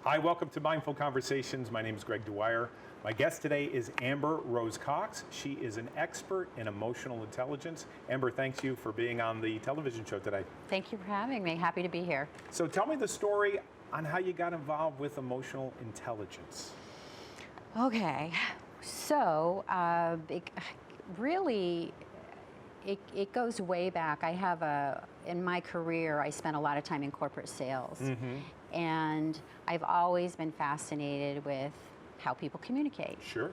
Hi, welcome to Mindful Conversations. My name is Greg Dwyer. My guest today is Amber Rose Cox. She is an expert in emotional intelligence. Amber, thanks you for being on the television show today. Thank you for having me. Happy to be here. So tell me the story on how you got involved with emotional intelligence. Okay, so it goes way back. In my career, I spent a lot of time in corporate sales. And I've always been fascinated with how people communicate. Sure.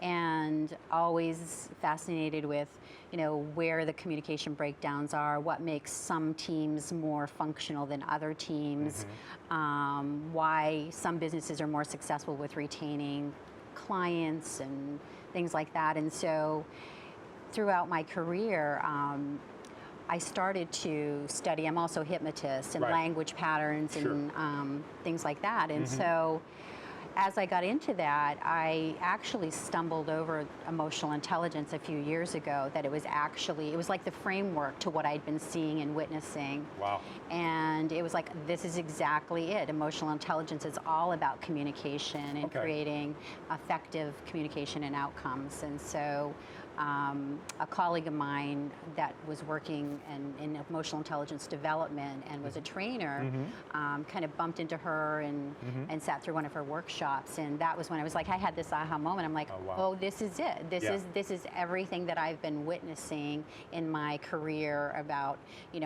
And always fascinated with, where the communication breakdowns are, what makes some teams more functional than other teams, why some businesses are more successful with retaining clients and things like that. And so throughout my career, I started to study. I'm also a hypnotist and language patterns and things like that. And so as I got into that, I actually stumbled over emotional intelligence a few years ago, that it was like the framework to what I'd been seeing and witnessing. Wow. And it was like, this is exactly it. Emotional intelligence is all about communication and creating effective communication and outcomes. And so a colleague of mine that was working in emotional intelligence development and was a trainer kind of bumped into her and sat through one of her workshops, and that was when I was like, I had this aha moment. I'm like, oh, this is it. This is everything that I've been witnessing in my career about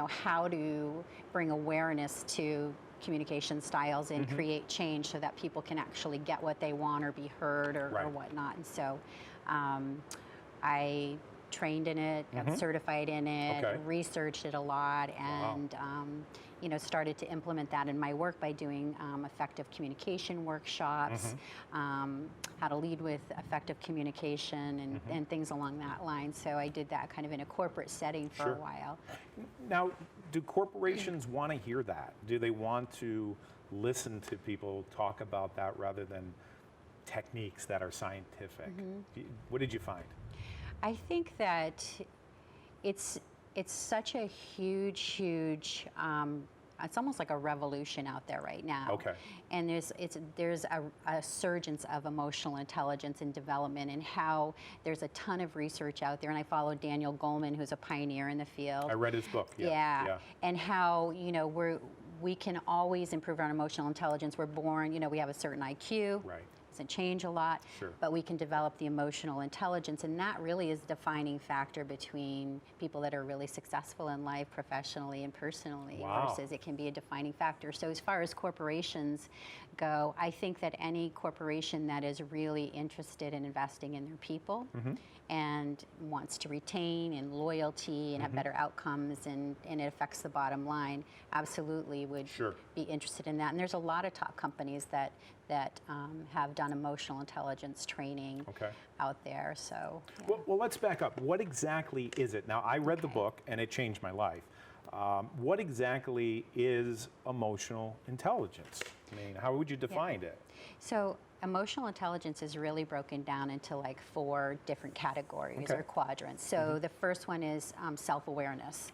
how to bring awareness to communication styles and create change so that people can actually get what they want or be heard or whatnot. And so I trained in it, got certified in it, researched it a lot, and started to implement that in my work by doing effective communication workshops, how to lead with effective communication and things along that line. So I did that kind of in a corporate setting for a while. Now, do corporations want to hear that? Do they want to listen to people talk about that rather than techniques that are scientific? What did you find? I think that it's such a huge, it's almost like a revolution out there right now. Okay. And there's a surgence of emotional intelligence and development, and how there's a ton of research out there. And I follow Daniel Goleman, who's a pioneer in the field. I read his book. Yeah. And how we can always improve our emotional intelligence. We're born, we have a certain IQ. Right. Doesn't change a lot, but we can develop the emotional intelligence, and that really is the defining factor between people that are really successful in life, professionally and personally, versus it can be a defining factor. So as far as corporations go, I think that any corporation that is really interested in investing in their people and wants to retain and loyalty and have better outcomes, and it affects the bottom line, absolutely would be interested in that. And there's a lot of top companies that have done emotional intelligence training out there. So well, let's back up. What exactly is it? Now, I read the book and it changed my life. What exactly is emotional intelligence? I mean, how would you define it? So emotional intelligence is really broken down into like 4 different categories or quadrants. So the first one is self-awareness.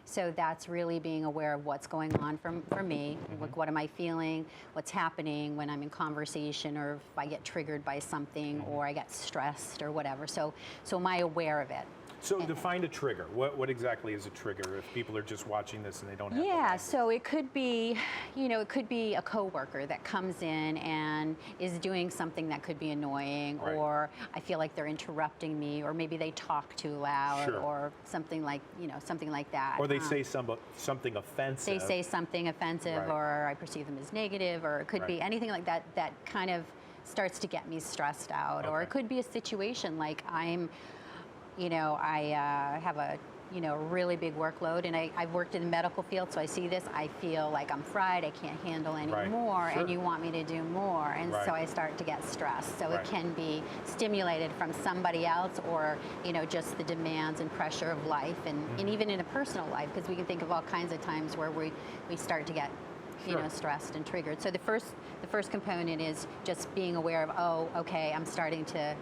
So that's really being aware of what's going on for me. Like, what am I feeling? What's happening when I'm in conversation, or if I get triggered by something, or I get stressed or whatever. So am I aware of it? So define a trigger. What exactly is a trigger if people are just watching this and they don't have so it could be, it could be a coworker that comes in and is doing something that could be annoying, or I feel like they're interrupting me, or maybe they talk too loud, or something like, something like that. Or they say something offensive. They say something offensive, or I perceive them as negative, or it could be anything like that that kind of starts to get me stressed out. Or it could be a situation like I have a really big workload, and I've worked in the medical field, so I see this, I feel like I'm fried, I can't handle any more, and you want me to do more, and so I start to get stressed. So it can be stimulated from somebody else, or just the demands and pressure of life, and even in a personal life, because we can think of all kinds of times where we start to get stressed and triggered. So the first component is just being aware of, oh, okay, I'm starting to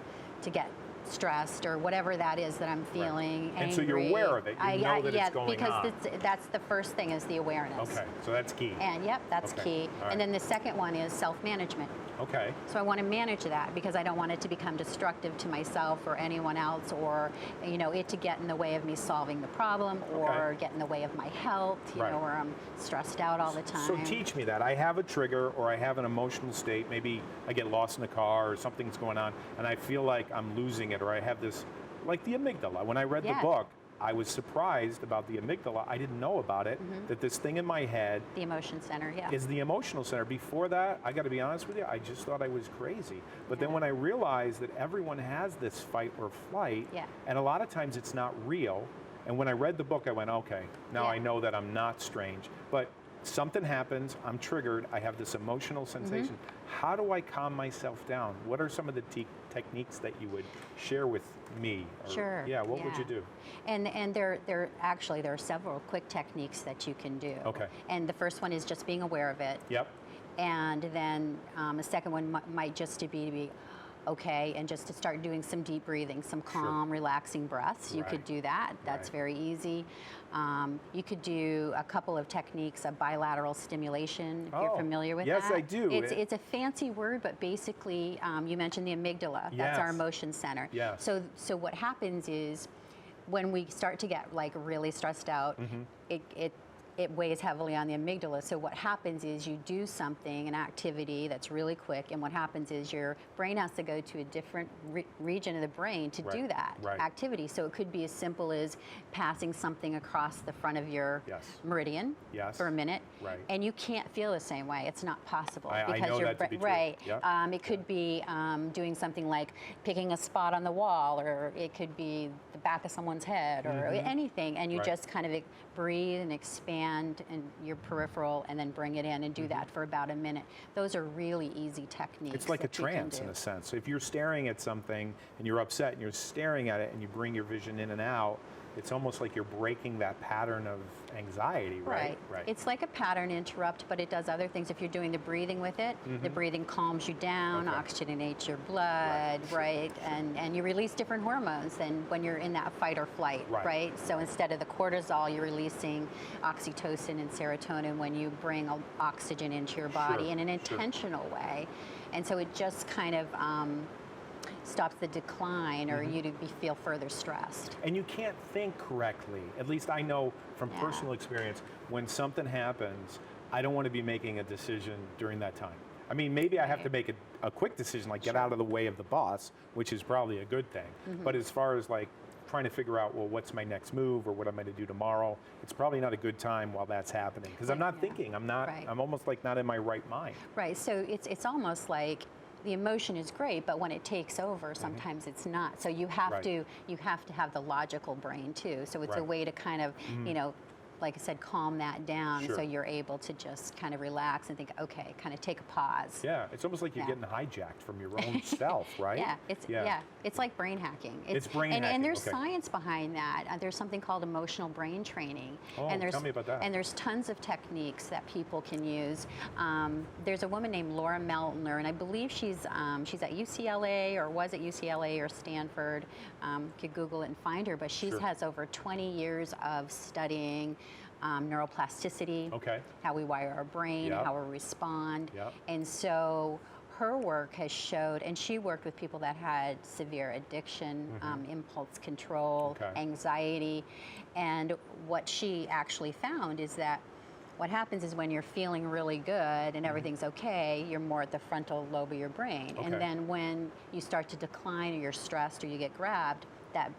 get stressed or whatever that is that I'm feeling. And so you're aware of it. You know that it's going because on. that's the first thing is the awareness. Okay, so that's key. And yep, that's Okay, key. all right. And then the second one is self-management. Okay. So I want to manage that because I don't want it to become destructive to myself or anyone else, or it to get in the way of me solving the problem, or get in the way of my health, Right. where I'm stressed out all the time. So teach me that. I have a trigger or I have an emotional state. Maybe I get lost in the car or something's going on and I feel like I'm losing it, or I have this, like the amygdala. When I read the book, I was surprised about the amygdala. I didn't know about it, that this thing in my head The emotion center, yeah. is the emotional center. Before that, I got to be honest with you, I just thought I was crazy. But then when I realized that everyone has this fight or flight, and a lot of times it's not real, and when I read the book, I went, okay, now I know that I'm not strange. But something happens, I'm triggered, I have this emotional sensation. How do I calm myself down? What are some of the techniques that you would share with me? Or, Sure. Yeah, what would you do? And there are several quick techniques that you can do. Okay. And the first one is just being aware of it. Yep. And then a second one might just to be okay, and just to start doing some deep breathing, some calm, relaxing breaths. You could do that. That's very easy. You could do a couple of techniques of bilateral stimulation, if you're familiar with that. Yes, I do. It's a fancy word, but basically, you mentioned the amygdala. That's our emotion center. Yes. So what happens is, when we start to get like really stressed out, it weighs heavily on the amygdala. So what happens is you do something, an activity that's really quick, and what happens is your brain has to go to a different region of the brain to do that activity. So it could be as simple as passing something across the front of your meridian for a minute, and you can't feel the same way. It's not possible. I know that to be true. It could be doing something like picking a spot on the wall, or it could be the back of someone's head, or anything, and you just kind of breathe and expand in your peripheral and then bring it in and do that for about a minute. Those are really easy techniques. It's like a trance in a sense. So if you're staring at something and you're upset and you're staring at it and you bring your vision in and out, it's almost like you're breaking that pattern of anxiety, right? Right. It's like a pattern interrupt, but it does other things. If you're doing the breathing with it, the breathing calms you down, oxygenates your blood, and you release different hormones than when you're in that fight or flight, right? So instead of the cortisol, you're releasing oxytocin and serotonin when you bring oxygen into your body in an intentional way. And so it just kind of stops the decline, or you to feel further stressed. And you can't think correctly. At least I know from personal experience, when something happens, I don't want to be making a decision during that time. I mean, maybe I have to make a quick decision, like get out of the way of the boss, which is probably a good thing. But as far as like trying to figure out, well, what's my next move or what I'm going to do tomorrow, it's probably not a good time while that's happening, because I'm not thinking. I'm almost like not in my right mind. Right. So it's almost like the emotion is great, but when it takes over, sometimes it's not. So you have to have the logical brain too. So it's a way to kind of like I said, calm that down, so you're able to just kind of relax and think, okay, kind of take a pause. Yeah, it's almost like you're getting hijacked from your own self, right? It's like brain hacking. It's brain hacking. And there's science behind that. There's something called emotional brain training. Oh, and tell me about that. And there's tons of techniques that people can use. There's a woman named Laura Meltner, and I believe she's at UCLA, or was at UCLA or Stanford. Could Google it and find her, but she has over 20 years of studying neuroplasticity, how we wire our brain, how we respond. And so her work has showed, and she worked with people that had severe addiction, impulse control, anxiety, and what she actually found is that what happens is when you're feeling really good and everything's okay, you're more at the frontal lobe of your brain. And then when you start to decline, or you're stressed, or you get grabbed, that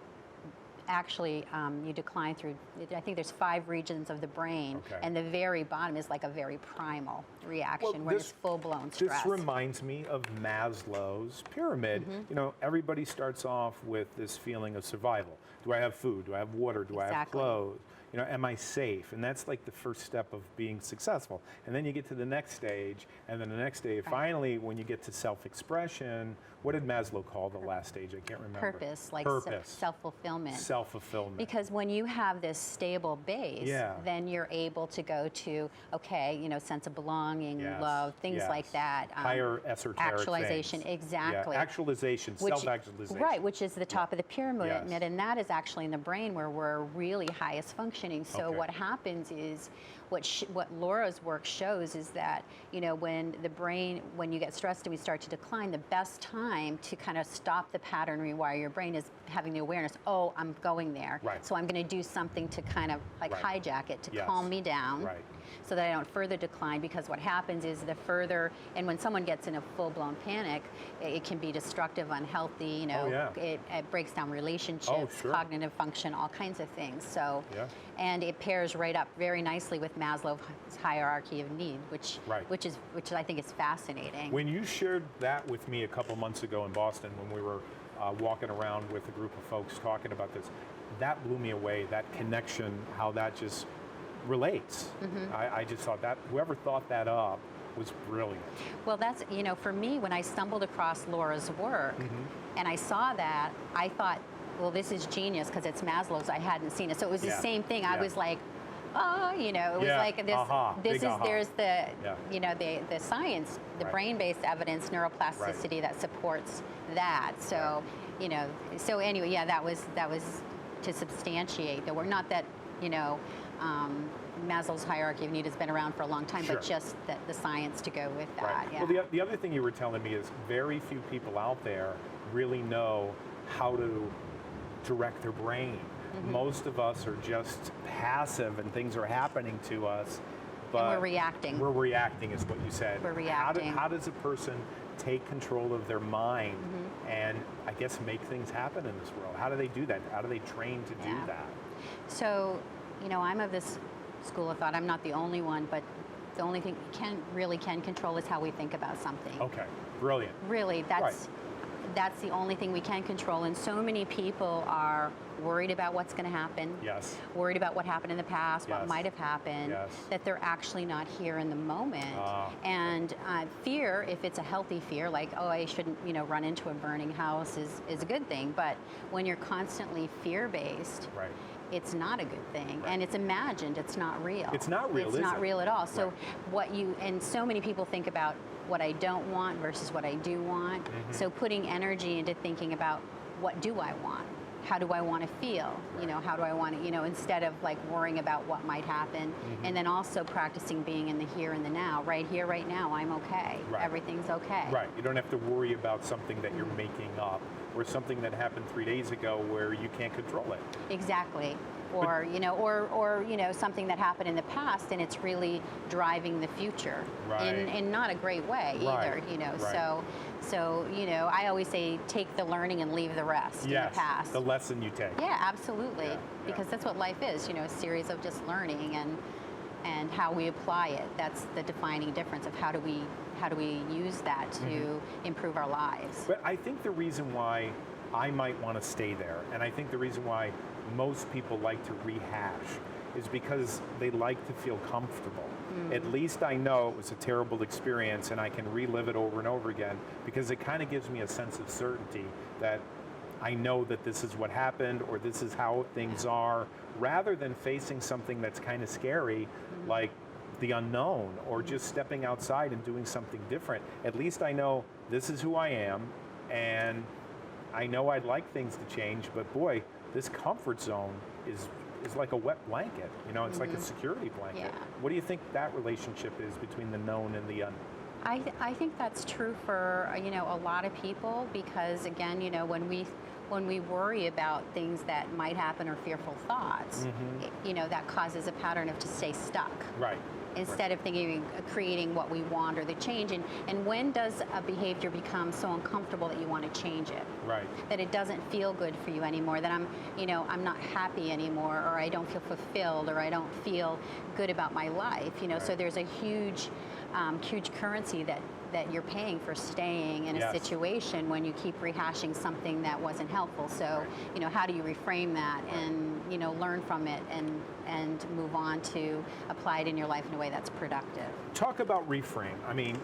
actually you decline through, I think there's 5 regions of the brain, and the very bottom is like a very primal reaction where it's full-blown stress. This reminds me of Maslow's pyramid. You know, everybody starts off with this feeling of survival. Do I have food? Do I have water? Do I have clothes? am I safe? And that's like the first step of being successful. And then you get to the next stage, and then the next stage, finally, when you get to self-expression, what did Maslow call the last stage? I can't remember. Purpose, like Purpose. self-fulfillment. Self-fulfillment. Because when you have this stable base, then you're able to go to, okay, sense of belonging, love, things like that. Higher esoteric actualization, things. exactly. Yeah. Actualization, self-actualization. Right, which is the top of the pyramid, Yes. and that is actually in the brain where we're really highest functioning. So what happens is, what Laura's work shows is that, when the brain, when you get stressed and we start to decline, the best time to kind of stop the pattern, rewire your brain, is having the awareness, oh, I'm going there. Right. So I'm going to do something to kind of like hijack it, to calm me down. Right. So that I don't further decline, because what happens is the further, and when someone gets in a full-blown panic, it can be destructive, unhealthy, it breaks down relationships, cognitive function, all kinds of things. So, and it pairs right up very nicely with Maslow's hierarchy of need, which I think is fascinating. When you shared that with me a couple months ago in Boston, when we were walking around with a group of folks talking about this, that blew me away, that connection, how that just relates. I just thought that whoever thought that up was brilliant. Well, that's, for me, when I stumbled across Laura's work and I saw that, I thought, well, this is genius because it's Maslow's. I hadn't seen it. So it was the same thing. I was like, oh, it was like this. There's the, the science, the brain-based evidence, neuroplasticity that supports that. So, so anyway, that was to substantiate the work. Not that, Maslow's hierarchy of need has been around for a long time, but just the science to go with that. Well, the other thing you were telling me is very few people out there really know how to direct their brain. Most of us are just passive and things are happening to us. But and we're reacting. We're reacting is what you said. We're reacting. How does a person take control of their mind and I guess make things happen in this world? How do they do that? How do they train to do that? So, I'm of this school of thought. I'm not the only one, but the only thing we can control is how we think about something. Okay, brilliant. Really, that's the only thing we can control. And so many people are worried about what's going to happen. Yes. Worried about what happened in the past, what might have happened. That they're actually not here in the moment. And fear, if it's a healthy fear, like, oh, I shouldn't, run into a burning house, is a good thing. But when you're constantly fear-based, it's not a good thing, and it's imagined. It's not real. It's not real. It's not real at all. So and so many people think about what I don't want versus what I do want. So putting energy into thinking about what do I want? How do I want to feel? How do I want to, instead of like worrying about what might happen. And then also practicing being in the here and the now. Right here, right now, I'm okay. Everything's okay. Right. You don't have to worry about something that you're making up or something that happened 3 days ago where you can't control it. Exactly. Or something that happened in the past and it's really driving the future in not a great way either. So I always say take the learning and leave the rest in the past. The lesson you take. Yeah, absolutely. Because that's what life is. A series of just learning and how we apply it. That's the defining difference of how do we use that to improve our lives. But I think the reason why I might want to stay there, and I think the reason why most people like to rehash is because they like to feel comfortable. At least I know it was a terrible experience and I can relive it over and over again because it kind of gives me a sense of certainty that I know that this is what happened or this is how things are, rather than facing something that's kind of scary like the unknown or just stepping outside and doing something different. At least I know this is who I am, and I know I'd like things to change, but boy, this comfort zone is like a wet blanket. It's like a security blanket. What do you think that relationship is between the known and the unknown? I think that's true for a lot of people because again, when we worry about things that might happen or fearful thoughts, that causes a pattern of to stay stuck. Right. Instead of thinking, creating what we want or the change. And when does a behavior become so uncomfortable that you want to change it? Right. That it doesn't feel good for you anymore, that I'm not happy anymore, or I don't feel fulfilled, or I don't feel good about my life, So there's a huge currency that that you're paying for staying in a Yes. situation when you keep rehashing something that wasn't helpful. So, how do you reframe that and, learn from it and move on to apply it in your life in a way that's productive? Talk about reframe. I mean,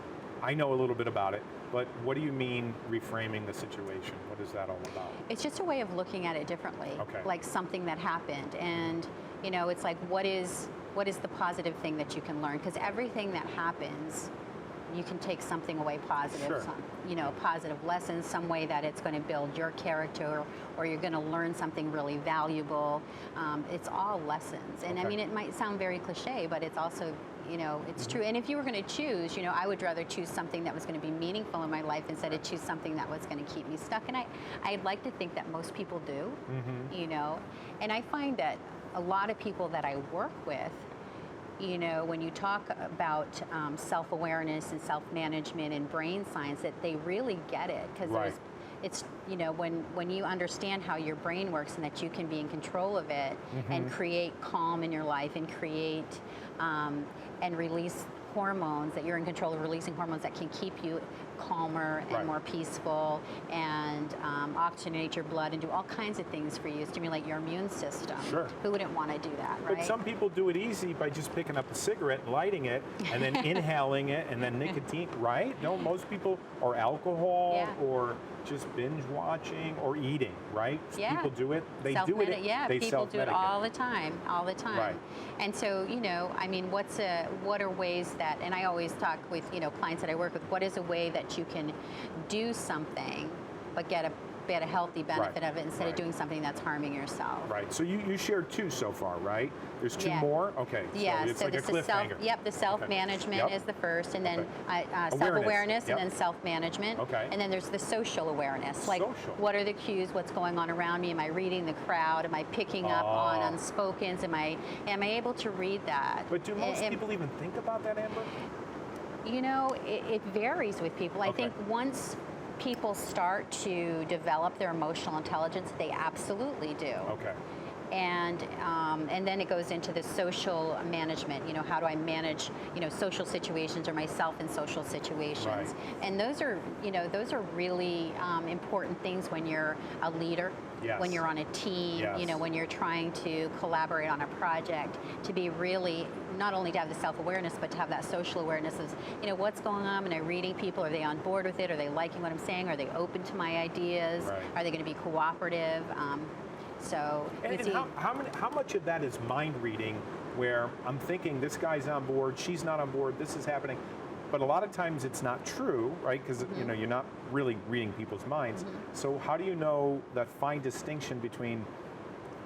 I know a little bit about it, but what do you mean reframing the situation? What is that all about? It's just a way of looking at it differently, Okay. like something that happened. And, it's like, what is the positive thing that you can learn? Because everything that happens, you can take something away positive, Sure. a positive lesson, some way that it's going to build your character, or you're going to learn something really valuable. It's all lessons. And I Okay. mean, it might sound very cliche, but it's also, it's true. And if you were going to choose, I would rather choose something that was going to be meaningful in my life instead of choose something that was going to keep me stuck. And I'd like to think that most people do, and I find that a lot of people that I work with, when you talk about self-awareness and self-management and brain science, that they really get it, because Right. it's when you understand how your brain works and that you can be in control of it and create calm in your life and create and release hormones, that you're in control of releasing hormones that can keep you calmer and Right. more peaceful and oxygenate your blood and do all kinds of things for you, stimulate your immune system. Sure. Who wouldn't want to do that, right? But some people do it easy by just picking up a cigarette and lighting it and then inhaling it and then nicotine, right? No, most people, or alcohol, Yeah. or just binge watching or eating, right? Yeah. People do it. They do it. Yeah, They people do it self-medicate. all the time, all the time. Right. And so, I mean, what are ways that, and I always talk with, clients that I work with, what is a way that you can do something but get a healthy benefit of it instead Right. of doing something that's harming yourself? Right. So you shared 2 so far, right? There's 2 Yeah. more? Okay. Yeah, So it's so like a this is cliffhanger. the self-management Yep. is the first, and then Okay. self-awareness, Yep. and then self-management. Okay. And then there's the social awareness, like Social. what are the cues, what's going on around me, am I reading the crowd, am I picking up on unspokens, am I able to read that? But do most And- people even think about that, Amber? It varies with people. I Okay. think once people start to develop their emotional intelligence, they absolutely do. Okay. And then it goes into the social management. How do I manage social situations or myself in social situations? Right. And those are really important things when you're a leader. Yes. When you're on a team. Yes. When you're trying to collaborate on a project, to be really not only to have the self-awareness, but to have that social awareness of what's going on. Am I reading people? Are they on board with it? Are they liking what I'm saying? Are they open to my ideas? Right. Are they going to be cooperative? So you And see, how much of that is mind reading, where I'm thinking this guy's on board, she's not on board, this is happening, but a lot of times it's not true, right? Because you're not really reading people's minds. So how do you know that fine distinction between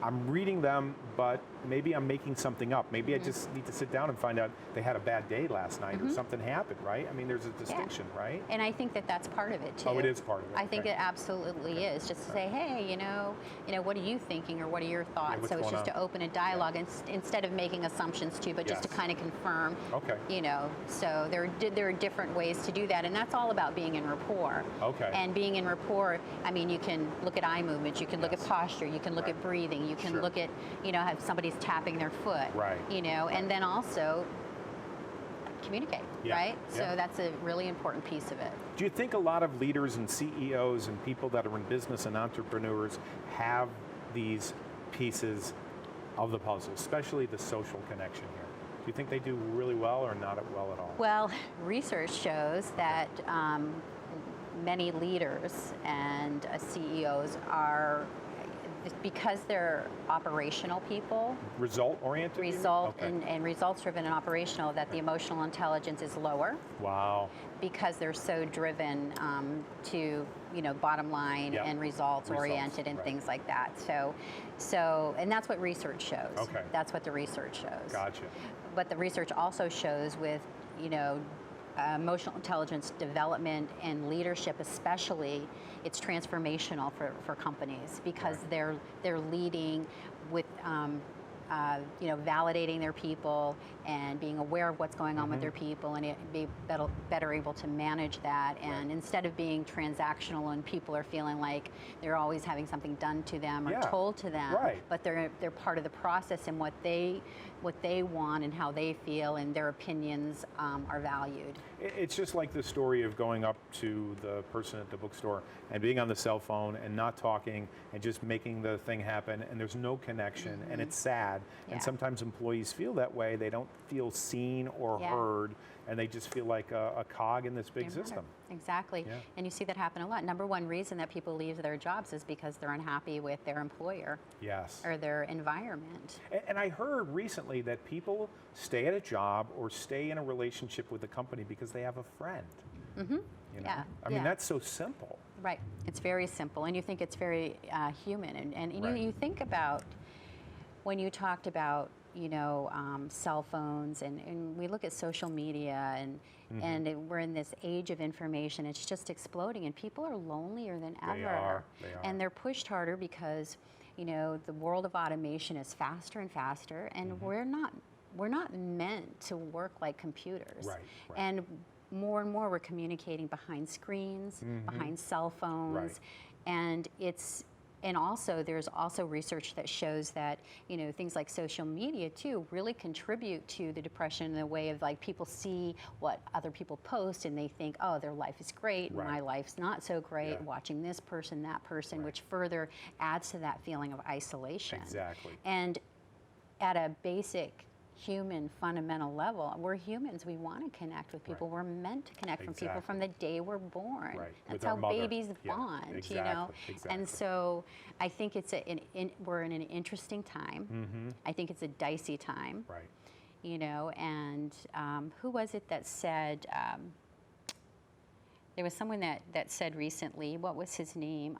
I'm reading them, but maybe I'm making something up. Maybe I just need to sit down and find out they had a bad day last night or something happened, right? I mean, there's a distinction, right? And I think that that's part of it too. Oh, it is part of it. I think okay. it absolutely is. Just to say, hey, what are you thinking, or what are your thoughts? what's So it's going just on? to open a dialogue instead of making assumptions too, but just to Yes. kind of confirm. Okay. So there are different ways to do that, and that's all about being in rapport. Okay. And being in rapport, I mean, you can look at eye movements, you can look at Yes. posture, you can look Right. at breathing, you can Sure. look at, have somebody's tapping their foot. Right. And then also communicate, Yeah. right? Yeah. So that's a really important piece of it. Do you think a lot of leaders and CEOs and people that are in business and entrepreneurs have these pieces of the puzzle, especially the social connection here? Do you think they do really well or not well at all? Well, research shows that many leaders and CEOs are, because they're operational people, Result-oriented? you mean? Okay. and results-driven and operational, that the emotional intelligence is lower Wow. because they're so driven to bottom line Yep. and results-oriented and right. things like that. So and that's what research shows. Okay. That's what the research shows. Gotcha. But the research also shows with emotional intelligence development and leadership especially, it's transformational for companies because Right. they're leading with validating their people and being aware of what's going on with their people, and be better able to manage that. And instead of being transactional and people are feeling like they're always having something done to them or Yeah. told to them, Right. but they're part of the process, and what they want and how they feel and their opinions are valued. It's just like the story of going up to the person at the bookstore and being on the cell phone and not talking and just making the thing happen, and there's no connection, and it's sad. Yeah. And sometimes employees feel that way. They don't feel seen or Yeah. heard, and they just feel like a cog in this big They matter. system. Exactly. Yeah. And you see that happen a lot. Number one reason that people leave their jobs is because they're unhappy with their employer Yes. or their environment. And I heard recently that people stay at a job or stay in a relationship with a company because they have a friend. You know? Yeah, I mean, yeah. that's so simple. Right. It's very simple, and you think it's very human. And Right. you think about when you talked about, cell phones, and we look at social media, and we're in this age of information. It's just exploding, and people are lonelier than ever. They are. And they're pushed harder because, the world of automation is faster and faster, and we're not meant to work like computers. Right. And more we're communicating behind screens, behind cell phones, Right. and also there's also research that shows that things like social media too really contribute to the depression in the way of, like, people see what other people post and they think, oh, their life is great, Right. my life's not so great, Yeah. watching this person, that person, Right. which further adds to that feeling of isolation. Exactly. And at a basic human fundamental level, we're humans. We want to connect with people. Right. We're meant to connect with people Exactly. from the day we're born. Right. That's With our how mother. babies Yeah. bond, Exactly. Exactly. And so I think we're in an interesting time. I think it's a dicey time. Right. And who was it that said, there was someone that said recently, what was his name?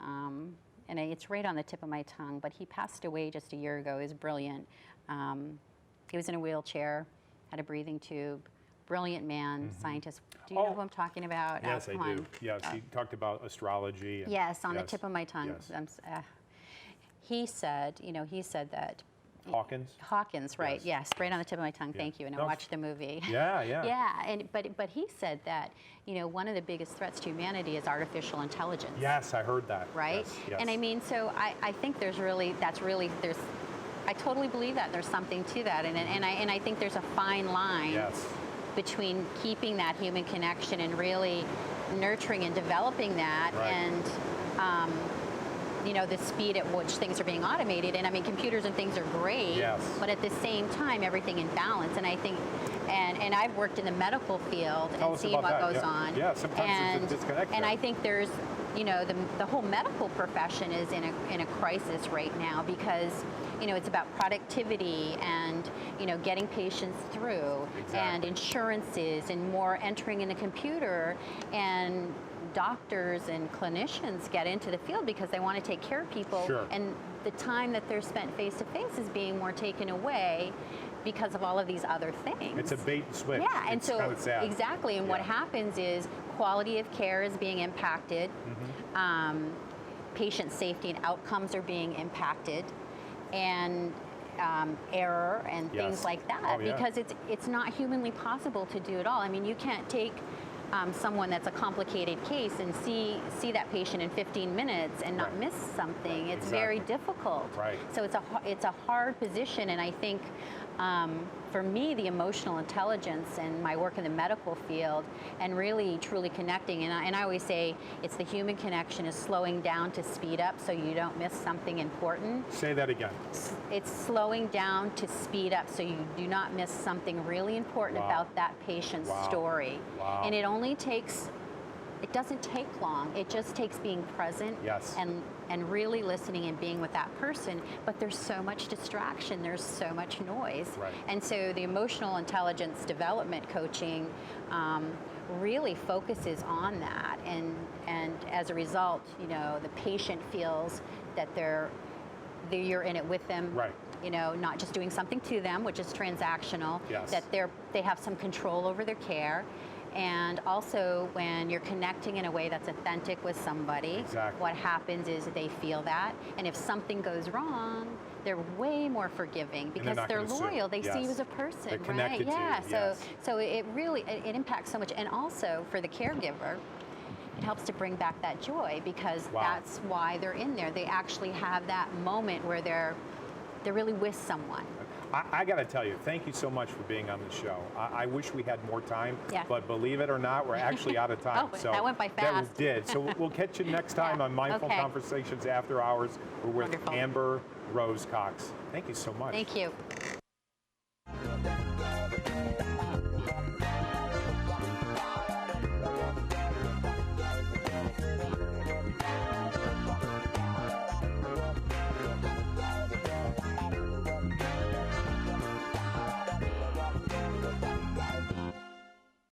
And it's right on the tip of my tongue, but he passed away just a year ago. He was brilliant. He was in a wheelchair, had a breathing tube, brilliant man, scientist. Do you know who I'm talking about? Yes, I Come on. do. Yes, he talked about astrology. And Yes, on the tip of my tongue. Yes. He said that Hawkins? right? Yes, right on the tip of my tongue. Yeah. Thank you. And I No, watched the movie. Yeah, yeah. Yeah, but he said that one of the biggest threats to humanity is artificial intelligence. Yes, I heard that. Right? Yes, yes. And I mean, so I think there's I totally believe that there's something to that, and I think there's a fine line Yes. between keeping that human connection and really nurturing and developing that, Right. and the speed at which things are being automated. And I mean, computers and things are great, Yes. but at the same time, everything in balance. And I think, and I've worked in the medical field Tell and us seen about what that. goes Yeah. on. Yeah, sometimes it's a disconnect And there. I think there's, the whole medical profession is in a crisis right now because, it's about productivity and, getting patients through, Exactly. and insurances, and more entering in the computer, and doctors and clinicians get into the field because they want to take care of people. Sure. And the time that they're spent face to face is being more taken away because of all of these other things. It's a bait and switch. Yeah, and It's so kind of sad. exactly, and what Yeah. happens is quality of care is being impacted, patient safety and outcomes are being impacted, and error and Yes. things like that, Oh, yeah. because it's not humanly possible to do it all. I mean, you can't take someone that's a complicated case and see that patient in 15 minutes and not Right. miss something. Right. It's very Exactly. difficult. Right. So it's a hard position, and I think for me, the emotional intelligence and my work in the medical field and really truly connecting, and I always say it's the human connection is slowing down to speed up so you don't miss something important. Say that again. It's slowing down to speed up so you do not miss something really important Wow. about that patient's Wow. story. Wow. And it doesn't take long. It just takes being present Yes. and really listening and being with that person. But there's so much distraction. There's so much noise. Right. And so the emotional intelligence development coaching really focuses on that. And as a result, the patient feels that you're in it with them. Right. Not just doing something to them, which is transactional. Yes. That they have some control over their care. And also, when you're connecting in a way that's authentic with somebody, Exactly. what happens is they feel that. And if something goes wrong, they're way more forgiving because not they're gonna sue. loyal. They see you Yes. as a person, They're right? connected to you, Yeah. yes. So it really it impacts so much. And also for the caregiver, it helps to bring back that joy because Wow. that's why they're in there. They actually have that moment where they're they're really with someone. I got to tell you, thank you so much for being on the show. I wish we had more time, Yeah. but believe it or not, we're actually out of time. Oh, that went by That fast. did. So we'll catch you next time Yeah. on Mindful Okay. Conversations After Hours. We're with Wonderful. Amber Rose Cox. Thank you so much. Thank you.